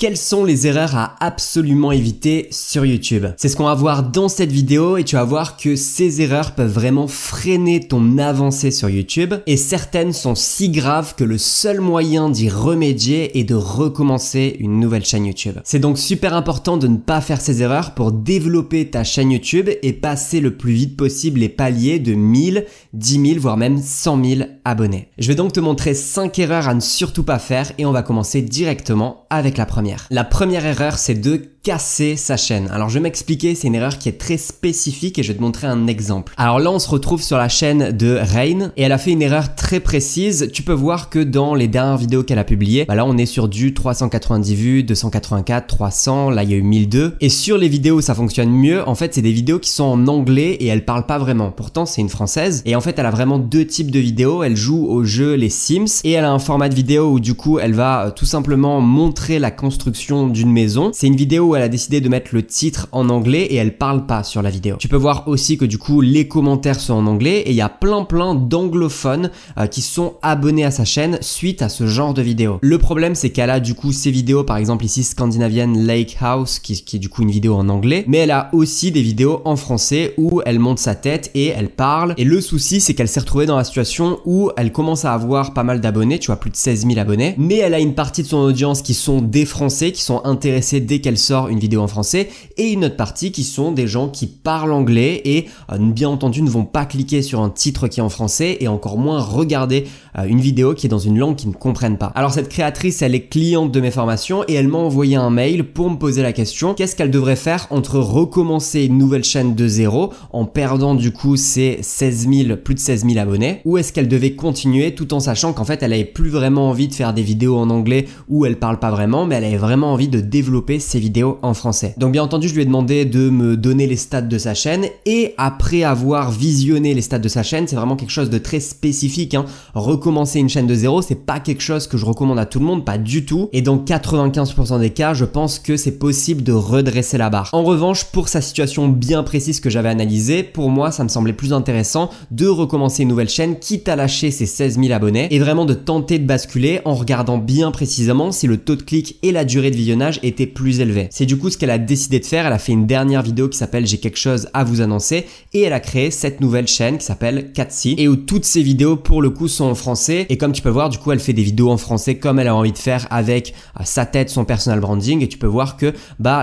Quelles sont les erreurs à absolument éviter sur YouTube? C'est ce qu'on va voir dans cette vidéo et tu vas voir que ces erreurs peuvent vraiment freiner ton avancée sur YouTube et certaines sont si graves que le seul moyen d'y remédier est de recommencer une nouvelle chaîne YouTube. C'est donc super important de ne pas faire ces erreurs pour développer ta chaîne YouTube et passer le plus vite possible les paliers de 1000, 10 000 voire même 100 000 abonnés. Je vais donc te montrer 5 erreurs à ne surtout pas faire et on va commencer directement avec la première. La première erreur, c'est de casser sa chaîne. Alors je vais m'expliquer, c'est une erreur qui est très spécifique et je vais te montrer un exemple. Alors là on se retrouve sur la chaîne de Rain et elle a fait une erreur très précise. Tu peux voir que dans les dernières vidéos qu'elle a publiées, là on est sur du 390 vues, 284, 300, là il y a eu 1002. Et sur les vidéos où ça fonctionne mieux, en fait c'est des vidéos qui sont en anglais et elle parle pas vraiment. Pourtant c'est une française et en fait elle a vraiment deux types de vidéos. Elle joue au jeu les Sims et elle a un format de vidéo où du coup elle va tout simplement montrer la construction d'une maison. C'est une vidéo où elle a décidé de mettre le titre en anglais et elle parle pas sur la vidéo. Tu peux voir aussi que du coup les commentaires sont en anglais et il y a plein d'anglophones qui sont abonnés à sa chaîne suite à ce genre de vidéo. Le problème c'est qu'elle a du coup ces vidéos, par exemple ici Scandinavian Lake House qui est du coup une vidéo en anglais, mais elle a aussi des vidéos en français où elle monte sa tête et elle parle. Et le souci c'est qu'elle s'est retrouvée dans la situation où elle commence à avoir pas mal d'abonnés, tu vois, plus de 16 000 abonnés, mais elle a une partie de son audience qui sont des Français qui sont intéressés dès qu'elle sort une vidéo en français et une autre partie qui sont des gens qui parlent anglais et bien entendu ne vont pas cliquer sur un titre qui est en français et encore moins regarder une vidéo qui est dans une langue qu'ils ne comprennent pas. Alors cette créatrice elle est cliente de mes formations et elle m'a envoyé un mail pour me poser la question qu'est-ce qu'elle devrait faire entre recommencer une nouvelle chaîne de zéro en perdant du coup ses plus de 16 000 abonnés, ou est-ce qu'elle devait continuer tout en sachant qu'en fait elle avait plus vraiment envie de faire des vidéos en anglais où elle parle pas vraiment mais elle avait vraiment envie de développer ses vidéos en français. Donc bien entendu je lui ai demandé de me donner les stats de sa chaîne et après avoir visionné les stats de sa chaîne, c'est vraiment quelque chose de très spécifique hein. Recommencer une chaîne de zéro c'est pas quelque chose que je recommande à tout le monde, pas du tout, et dans 95% des cas je pense que c'est possible de redresser la barre. En revanche pour sa situation bien précise que j'avais analysée, pour moi ça me semblait plus intéressant de recommencer une nouvelle chaîne quitte à lâcher ses 16 000 abonnés et vraiment de tenter de basculer en regardant bien précisément si le taux de clic et la durée de visionnage étaient plus élevés. C'est du coup ce qu'elle a décidé de faire. Elle a fait une dernière vidéo qui s'appelle J'ai quelque chose à vous annoncer et elle a créé cette nouvelle chaîne qui s'appelle Cathy et où toutes ses vidéos pour le coup sont en français et comme tu peux voir du coup elle fait des vidéos en français comme elle a envie de faire avec sa tête, son personal branding, et tu peux voir que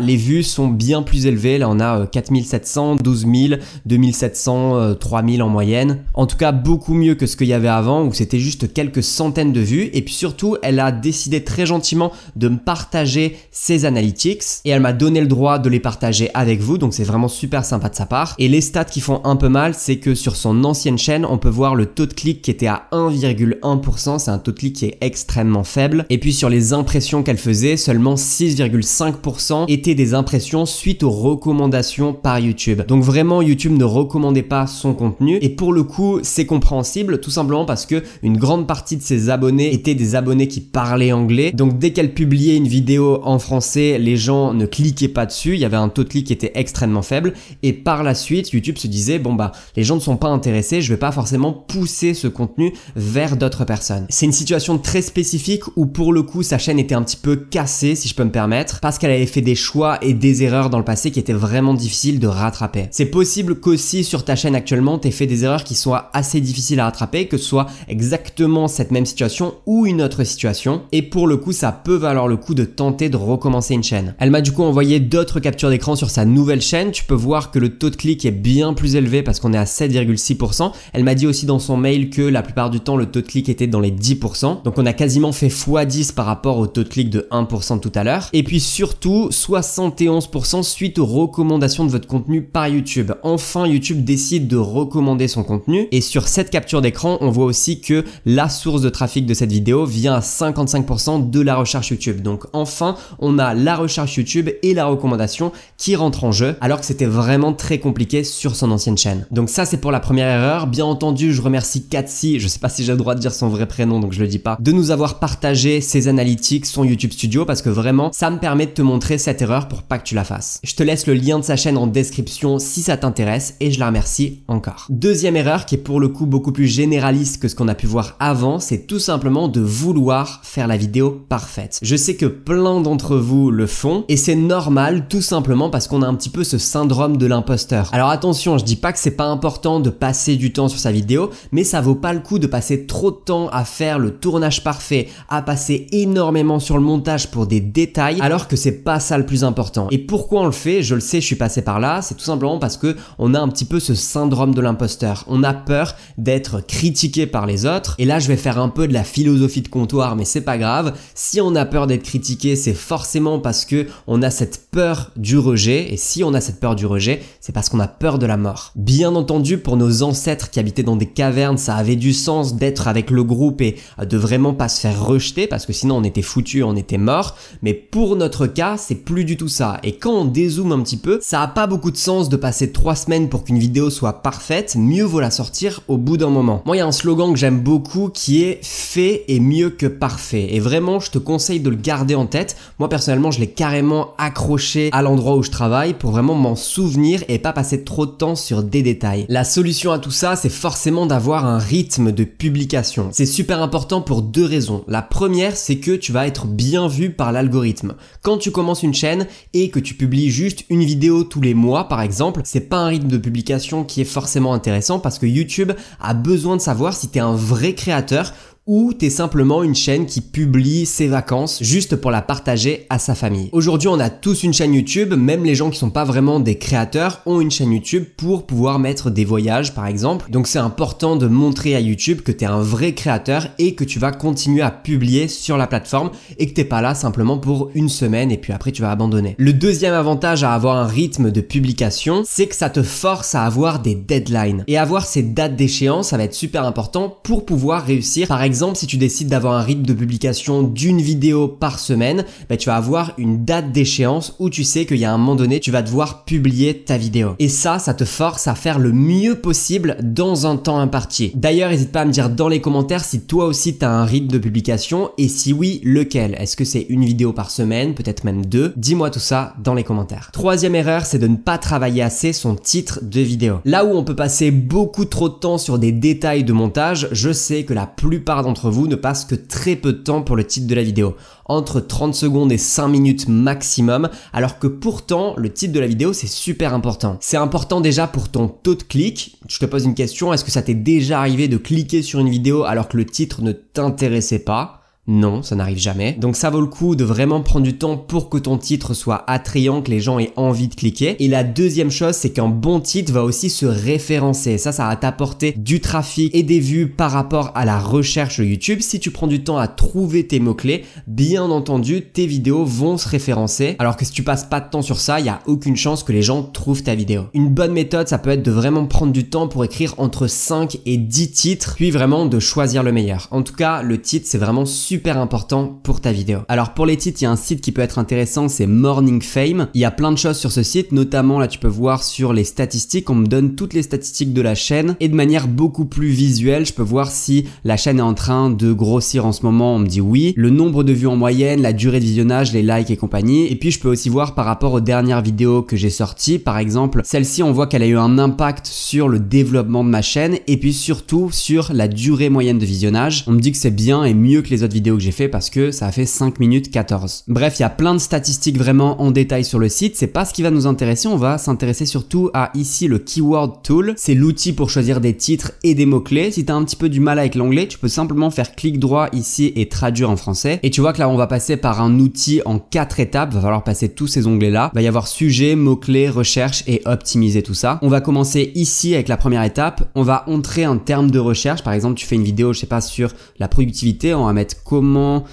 les vues sont bien plus élevées. Là on a 4700, 12 000, 2700, 3000 en moyenne. En tout cas beaucoup mieux que ce qu'il y avait avant où c'était juste quelques centaines de vues. Et puis surtout elle a décidé très gentiment de me partager ses analytics et elle m'a donné le droit de les partager avec vous, donc c'est vraiment super sympa de sa part. Et les stats qui font un peu mal, c'est que sur son ancienne chaîne on peut voir le taux de clic qui était à 1,1%, c'est un taux de clic qui est extrêmement faible, et puis sur les impressions qu'elle faisait, seulement 6,5% étaient des impressions suite aux recommandations par YouTube. Donc vraiment YouTube ne recommandait pas son contenu et pour le coup c'est compréhensible tout simplement parce que une grande partie de ses abonnés étaient des abonnés qui parlaient anglais, donc dès qu'elle publiait une vidéo en français les gens ne cliquaient pas dessus, il y avait un taux de clic qui était extrêmement faible et par la suite YouTube se disait bon les gens ne sont pas intéressés, je vais pas forcément pousser ce contenu vers d'autres personnes. C'est une situation très spécifique où pour le coup sa chaîne était un petit peu cassée si je peux me permettre parce qu'elle avait fait des choix et des erreurs dans le passé qui étaient vraiment difficiles de rattraper. C'est possible qu'aussi sur ta chaîne actuellement t'aies fait des erreurs qui soient assez difficiles à rattraper, que ce soit exactement cette même situation ou une autre situation, et pour le coup ça peut valoir le coup de tenter de recommencer une chaîne. Elle m'a du coup envoyé d'autres captures d'écran sur sa nouvelle chaîne. Tu peux voir que le taux de clic est bien plus élevé parce qu'on est à 7,6%. Elle m'a dit aussi dans son mail que la plupart du temps le taux de clic était dans les 10%. Donc on a quasiment fait x10 par rapport au taux de clic de 1% tout à l'heure. Et puis surtout 71% suite aux recommandations de votre contenu par YouTube. Enfin YouTube décide de recommander son contenu et sur cette capture d'écran on voit aussi que la source de trafic de cette vidéo vient à 55% de la recherche YouTube. Donc enfin on a la recherche YouTube YouTube et la recommandation qui rentrent en jeu, alors que c'était vraiment très compliqué sur son ancienne chaîne. Donc ça, c'est pour la première erreur. Bien entendu, je remercie Katsi, je sais pas si j'ai le droit de dire son vrai prénom, donc je le dis pas, de nous avoir partagé ses analytics, son YouTube Studio, parce que vraiment, ça me permet de te montrer cette erreur pour pas que tu la fasses. Je te laisse le lien de sa chaîne en description si ça t'intéresse et je la remercie encore. Deuxième erreur qui est pour le coup beaucoup plus généraliste que ce qu'on a pu voir avant, c'est tout simplement de vouloir faire la vidéo parfaite. Je sais que plein d'entre vous le font et c'est normal tout simplement parce qu'on a un petit peu ce syndrome de l'imposteur. Alors attention, je dis pas que c'est pas important de passer du temps sur sa vidéo, mais ça vaut pas le coup de passer trop de temps à faire le tournage parfait, à passer énormément sur le montage pour des détails, alors que c'est pas ça le plus important. Et pourquoi on le fait? Je le sais, je suis passé par là, c'est tout simplement parce que on a un petit peu ce syndrome de l'imposteur. On a peur d'être critiqué par les autres. Et là, je vais faire un peu de la philosophie de comptoir, mais c'est pas grave. Si on a peur d'être critiqué, c'est forcément parce que on a cette peur du rejet. Et si on a cette peur du rejet, c'est parce qu'on a peur de la mort. Bien entendu, pour nos ancêtres qui habitaient dans des cavernes, ça avait du sens d'être avec le groupe et de vraiment pas se faire rejeter parce que sinon on était foutu, on était mort. Mais pour notre cas, c'est plus du tout ça. Et quand on dézoome un petit peu, ça a pas beaucoup de sens de passer 3 semaines pour qu'une vidéo soit parfaite. Mieux vaut la sortir au bout d'un moment. Moi, il y a un slogan que j'aime beaucoup qui est « fait est mieux que parfait ». Et vraiment, je te conseille de le garder en tête. Moi, personnellement, je l'ai carrément accroché à l'endroit où je travaille pour vraiment m'en souvenir et pas passer trop de temps sur des détails. La solution à tout ça, c'est forcément d'avoir un rythme de publication. C'est super important pour 2 raisons. La première, c'est que tu vas être bien vu par l'algorithme. Quand tu commences une chaîne et que tu publies juste une vidéo tous les mois, par exemple, c'est pas un rythme de publication qui est forcément intéressant parce que YouTube a besoin de savoir si tu es un vrai créateur ou t'es simplement une chaîne qui publie ses vacances juste pour la partager à sa famille. Aujourd'hui, on a tous une chaîne YouTube, même les gens qui sont pas vraiment des créateurs ont une chaîne YouTube pour pouvoir mettre des voyages par exemple. Donc c'est important de montrer à YouTube que t'es un vrai créateur et que tu vas continuer à publier sur la plateforme et que t'es pas là simplement pour une semaine et puis après tu vas abandonner. Le deuxième avantage à avoir un rythme de publication, c'est que ça te force à avoir des deadlines. Et avoir ces dates d'échéance, ça va être super important pour pouvoir réussir. Par exemple, si tu décides d'avoir un rythme de publication d'une vidéo par semaine, tu vas avoir une date d'échéance où tu sais qu'il y a un moment donné, tu vas devoir publier ta vidéo. Et ça te force à faire le mieux possible dans un temps imparti. D'ailleurs, n'hésite pas à me dire dans les commentaires si toi aussi tu as un rythme de publication et si oui, lequel. Est-ce que c'est une vidéo par semaine, peut-être même 2? Dis-moi tout ça dans les commentaires. Troisième erreur, c'est de ne pas travailler assez son titre de vidéo. Là où on peut passer beaucoup trop de temps sur des détails de montage, je sais que la plupart d'entre vous ne passent que très peu de temps pour le titre de la vidéo. Entre 30 secondes et 5 minutes maximum, alors que pourtant, le titre de la vidéo, c'est super important. C'est important déjà pour ton taux de clic. Je te pose une question, est-ce que ça t'est déjà arrivé de cliquer sur une vidéo alors que le titre ne t'intéressait pas ? Non, ça n'arrive jamais. Donc ça vaut le coup de vraiment prendre du temps pour que ton titre soit attrayant, que les gens aient envie de cliquer. Et la deuxième chose, c'est qu'un bon titre va aussi se référencer. Ça va t'apporter du trafic et des vues par rapport à la recherche YouTube. Si tu prends du temps à trouver tes mots-clés, bien entendu, tes vidéos vont se référencer. Alors que si tu passes pas de temps sur ça, il n'y a aucune chance que les gens trouvent ta vidéo. Une bonne méthode, ça peut être de vraiment prendre du temps pour écrire entre 5 et 10 titres, puis vraiment de choisir le meilleur. En tout cas, le titre, c'est vraiment super important pour ta vidéo. Alors pour les titres, il y a un site qui peut être intéressant, c'est Morning Fame. Il y a plein de choses sur ce site, notamment là tu peux voir sur les statistiques, on me donne toutes les statistiques de la chaîne et de manière beaucoup plus visuelle, je peux voir si la chaîne est en train de grossir en ce moment, on me dit oui, le nombre de vues en moyenne, la durée de visionnage, les likes et compagnie. Et puis je peux aussi voir par rapport aux dernières vidéos que j'ai sorties, par exemple celle-ci, on voit qu'elle a eu un impact sur le développement de ma chaîne et puis surtout sur la durée moyenne de visionnage. On me dit que c'est bien et mieux que les autres vidéos que j'ai fait parce que ça a fait 5 minutes 14. Bref, il y a plein de statistiques vraiment en détail sur le site. C'est pas ce qui va nous intéresser. On va s'intéresser surtout à ici le Keyword Tool. C'est l'outil pour choisir des titres et des mots-clés. Si tu as un petit peu du mal avec l'anglais, tu peux simplement faire clic droit ici et traduire en français. Et tu vois que là, on va passer par un outil en 4 étapes. Va falloir passer tous ces onglets-là. Il va y avoir sujet, mots-clés, recherche et optimiser tout ça. On va commencer ici avec la première étape. On va entrer un terme de recherche. Par exemple, tu fais une vidéo, je sais pas, sur la productivité. On va mettre comment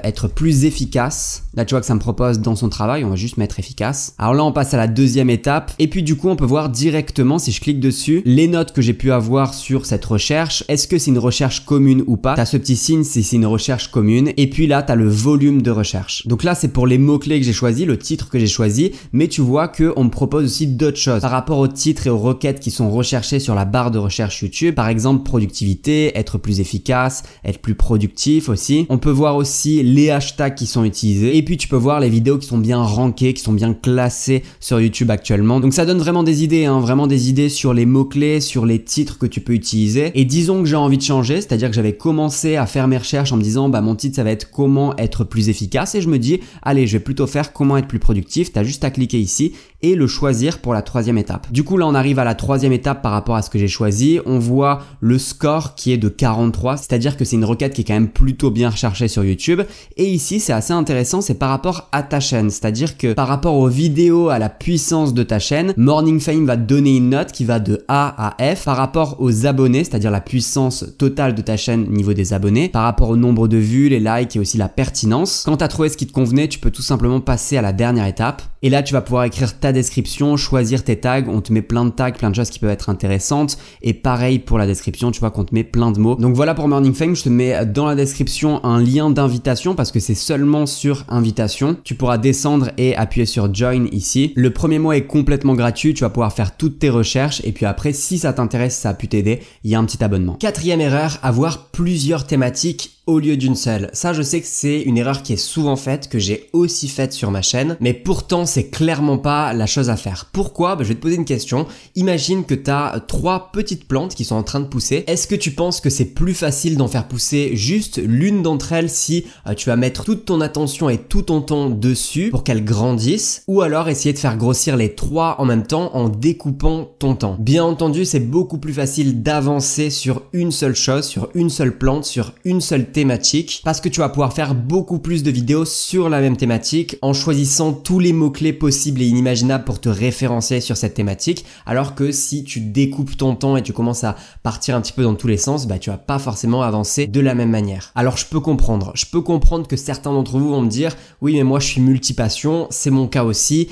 être plus efficace. Là tu vois que ça me propose dans son travail, on va juste mettre efficace. Alors là on passe à la deuxième étape et puis du coup on peut voir directement si je clique dessus les notes que j'ai pu avoir sur cette recherche. Est-ce que c'est une recherche commune ou pas? Tu as ce petit signe si c'est une recherche commune et puis là tu as le volume de recherche. Donc là c'est pour les mots-clés que j'ai choisi, le titre que j'ai choisi, mais tu vois qu'on me propose aussi d'autres choses par rapport aux titres et aux requêtes qui sont recherchées sur la barre de recherche YouTube. Par exemple productivité, être plus efficace, être plus productif aussi. On peut voir aussi les hashtags qui sont utilisés et puis tu peux voir les vidéos qui sont bien rankées, qui sont bien classées sur YouTube actuellement. Donc ça donne vraiment des idées, hein, vraiment des idées sur les mots-clés, sur les titres que tu peux utiliser. Et disons que j'ai envie de changer, c'est-à-dire que j'avais commencé à faire mes recherches en me disant bah mon titre ça va être comment être plus efficace et je me dis allez je vais plutôt faire comment être plus productif. Tu as juste à cliquer ici et le choisir pour la troisième étape. Du coup là on arrive à la troisième étape par rapport à ce que j'ai choisi. On voit le score qui est de 43, c'est-à-dire que c'est une requête qui est quand même plutôt bien recherchée sur YouTube. Et ici c'est assez intéressant, c'est par rapport à ta chaîne, c'est-à-dire que par rapport aux vidéos, à la puissance de ta chaîne, Morning Fame va te donner une note qui va de A à F. Par rapport aux abonnés, c'est-à-dire la puissance totale de ta chaîne au niveau des abonnés, par rapport au nombre de vues, les likes et aussi la pertinence. Quand tu as trouvé ce qui te convenait, tu peux tout simplement passer à la dernière étape. Et là tu vas pouvoir écrire ta description, choisir tes tags, on te met plein de tags, plein de choses qui peuvent être intéressantes. Et pareil pour la description, tu vois qu'on te met plein de mots. Donc voilà pour Morning Fame, je te mets dans la description un lien d'invitation parce que c'est seulement sur invitation. Tu pourras descendre et appuyer sur Join ici. Le premier mois est complètement gratuit, tu vas pouvoir faire toutes tes recherches et puis après si ça t'intéresse, ça a pu t'aider, il y a un petit abonnement. Quatrième erreur, avoir plusieurs thématiques au lieu d'une seule. Ça, je sais que c'est une erreur qui est souvent faite, que j'ai aussi faite sur ma chaîne, mais pourtant, c'est clairement pas la chose à faire. Pourquoi? Je vais te poser une question. Imagine que tu as 3 petites plantes qui sont en train de pousser. Est-ce que tu penses que c'est plus facile d'en faire pousser juste l'une d'entre elles si tu vas mettre toute ton attention et tout ton temps dessus pour qu'elles grandissent, ou alors essayer de faire grossir les 3 en même temps en découpant ton temps? Bien entendu, c'est beaucoup plus facile d'avancer sur une seule chose, sur une seule plante, sur une seule thématique parce que tu vas pouvoir faire beaucoup plus de vidéos sur la même thématique en choisissant tous les mots-clés possibles et inimaginables pour te référencier sur cette thématique, alors que si tu découpes ton temps et tu commences à partir un petit peu dans tous les sens, tu vas pas forcément avancer de la même manière. Alors je peux comprendre que certains d'entre vous vont me dire oui mais moi je suis multipassion, c'est mon cas aussi,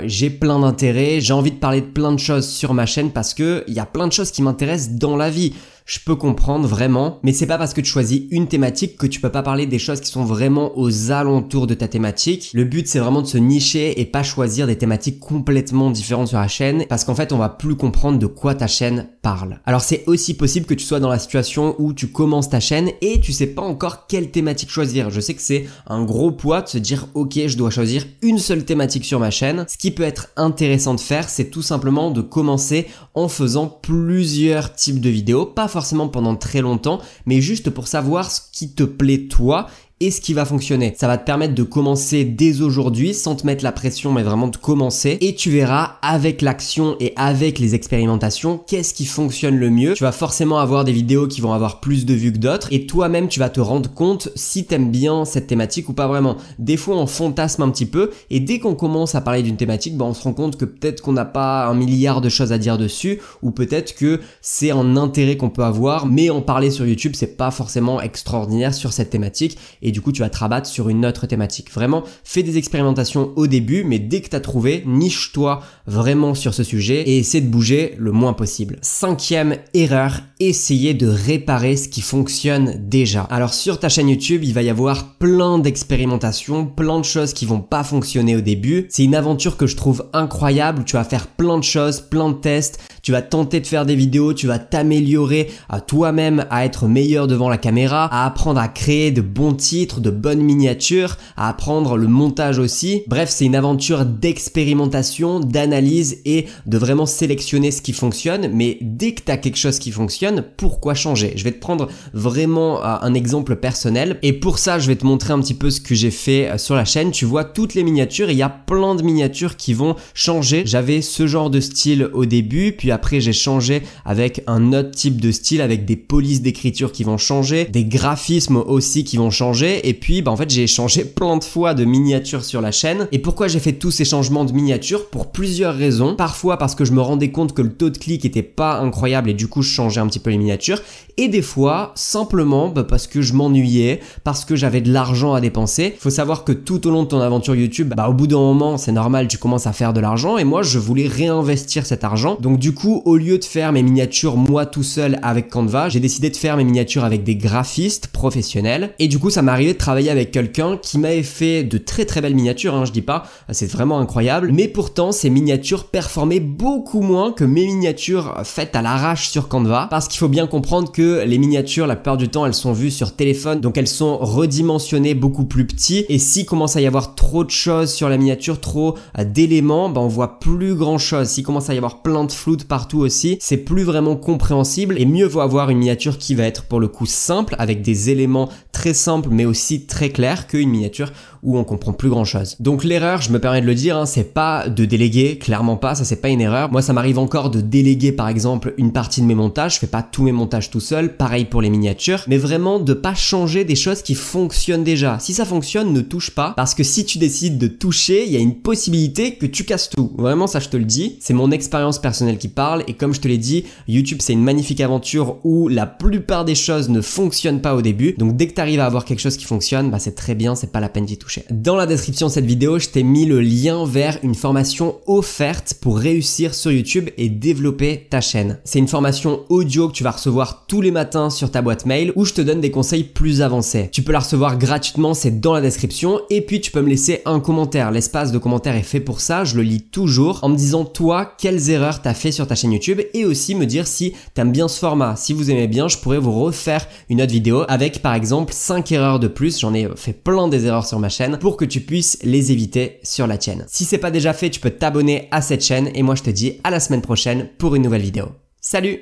j'ai plein d'intérêts, j'ai envie de parler de plein de choses sur ma chaîne parce que il y a plein de choses qui m'intéressent dans la vie. Je peux comprendre vraiment, mais c'est pas parce que tu choisis une thématique que tu peux pas parler des choses qui sont vraiment aux alentours de ta thématique. Le but c'est vraiment de se nicher et pas choisir des thématiques complètement différentes sur la chaîne parce qu'en fait on va plus comprendre de quoi ta chaîne parle. Alors c'est aussi possible que tu sois dans la situation où tu commences ta chaîne et tu sais pas encore quelle thématique choisir. Je sais que c'est un gros poids de se dire ok je dois choisir une seule thématique sur ma chaîne. Ce qui peut être intéressant de faire c'est tout simplement de commencer en faisant plusieurs types de vidéos, pas forcément pendant très longtemps, mais juste pour savoir ce qui te plaît toi et ce qui va fonctionner. Ça va te permettre de commencer dès aujourd'hui sans te mettre la pression mais vraiment de commencer et tu verras avec l'action et avec les expérimentations qu'est-ce qui fonctionne le mieux. Tu vas forcément avoir des vidéos qui vont avoir plus de vues que d'autres et toi-même tu vas te rendre compte si t'aimes bien cette thématique ou pas vraiment. Des fois on fantasme un petit peu et dès qu'on commence à parler d'une thématique, on se rend compte que peut-être qu'on n'a pas 1 milliard de choses à dire dessus ou peut-être que c'est un intérêt qu'on peut avoir mais en parler sur YouTube c'est pas forcément extraordinaire sur cette thématique. Et du coup tu vas te rabattre sur une autre thématique. Vraiment, fais des expérimentations au début, mais dès que tu as trouvé, niche-toi vraiment sur ce sujet et essaie de bouger le moins possible. 5e erreur, essayer de réparer ce qui fonctionne déjà. Alors sur ta chaîne YouTube, il va y avoir plein d'expérimentations, plein de choses qui vont pas fonctionner au début. C'est une aventure que je trouve incroyable, tu vas faire plein de choses, plein de tests, tu vas tenter de faire des vidéos, tu vas t'améliorer à toi-même à être meilleur devant la caméra, à apprendre à créer de bons titres, de bonnes miniatures, à apprendre le montage aussi. Bref, c'est une aventure d'expérimentation, d'analyse et de vraiment sélectionner ce qui fonctionne. Mais dès que tu as quelque chose qui fonctionne, pourquoi changer? Je vais te prendre vraiment un exemple personnel et pour ça, je vais te montrer un petit peu ce que j'ai fait sur la chaîne. Tu vois toutes les miniatures, il y a plein de miniatures qui vont changer. J'avais ce genre de style au début, puis après j'ai changé avec un autre type de style avec des polices d'écriture qui vont changer, des graphismes aussi qui vont changer. changé et puis en fait j'ai changé plein de fois de miniature sur la chaîne. Et pourquoi j'ai fait tous ces changements de miniature? Pour plusieurs raisons. Parfois parce que je me rendais compte que le taux de clic était pas incroyable et du coup je changeais un petit peu les miniatures. Et des fois simplement parce que je m'ennuyais, parce que j'avais de l'argent à dépenser. Faut savoir que tout au long de ton aventure YouTube, au bout d'un moment c'est normal, tu commences à faire de l'argent et moi je voulais réinvestir cet argent. Donc du coup au lieu de faire mes miniatures moi tout seul avec Canva, j'ai décidé de faire mes miniatures avec des graphistes professionnels. Et du coup ça m'est arrivé de travailler avec quelqu'un qui m'avait fait de très très belles miniatures, je dis pas, c'est vraiment incroyable, mais pourtant ces miniatures performaient beaucoup moins que mes miniatures faites à l'arrache sur Canva, parce qu'il faut bien comprendre que les miniatures la plupart du temps elles sont vues sur téléphone, donc elles sont redimensionnées beaucoup plus petits, et s'il commence à y avoir trop de choses sur la miniature, trop d'éléments, on voit plus grand chose. S'il commence à y avoir plein de floutes partout aussi, c'est plus vraiment compréhensible, et mieux vaut avoir une miniature qui va être pour le coup simple, avec des éléments très simples mais aussi très clairs, qu'une miniature où on comprend plus grand chose. Donc l'erreur, je me permets de le dire, c'est pas de déléguer, clairement pas, ça c'est pas une erreur. Moi ça m'arrive encore de déléguer par exemple une partie de mes montages, je fais pas tous mes montages tout seul, pareil pour les miniatures, mais vraiment de pas changer des choses qui fonctionnent déjà. Si ça fonctionne, ne touche pas, parce que si tu décides de toucher, il y a une possibilité que tu casses tout. Vraiment ça je te le dis, c'est mon expérience personnelle qui parle, et comme je te l'ai dit, YouTube c'est une magnifique aventure où la plupart des choses ne fonctionnent pas au début, donc dès que tu arrives à avoir quelque chose qui fonctionne, c'est très bien, c'est pas la peine d'y toucher. Dans la description de cette vidéo, je t'ai mis le lien vers une formation offerte pour réussir sur YouTube et développer ta chaîne. C'est une formation audio que tu vas recevoir tous les matins sur ta boîte mail, où je te donne des conseils plus avancés. Tu peux la recevoir gratuitement, c'est dans la description, et puis tu peux me laisser un commentaire. L'espace de commentaire est fait pour ça, je le lis toujours en me disant toi quelles erreurs t'as fait sur ta chaîne YouTube, et aussi me dire si t'aimes bien ce format. Si vous aimez bien, je pourrais vous refaire une autre vidéo avec par exemple 5 erreurs de plus. J'en ai fait plein des erreurs sur ma chaîne pour que tu puisses les éviter sur la tienne. Si c'est pas déjà fait, tu peux t'abonner à cette chaîne, et moi je te dis à la semaine prochaine pour une nouvelle vidéo. Salut!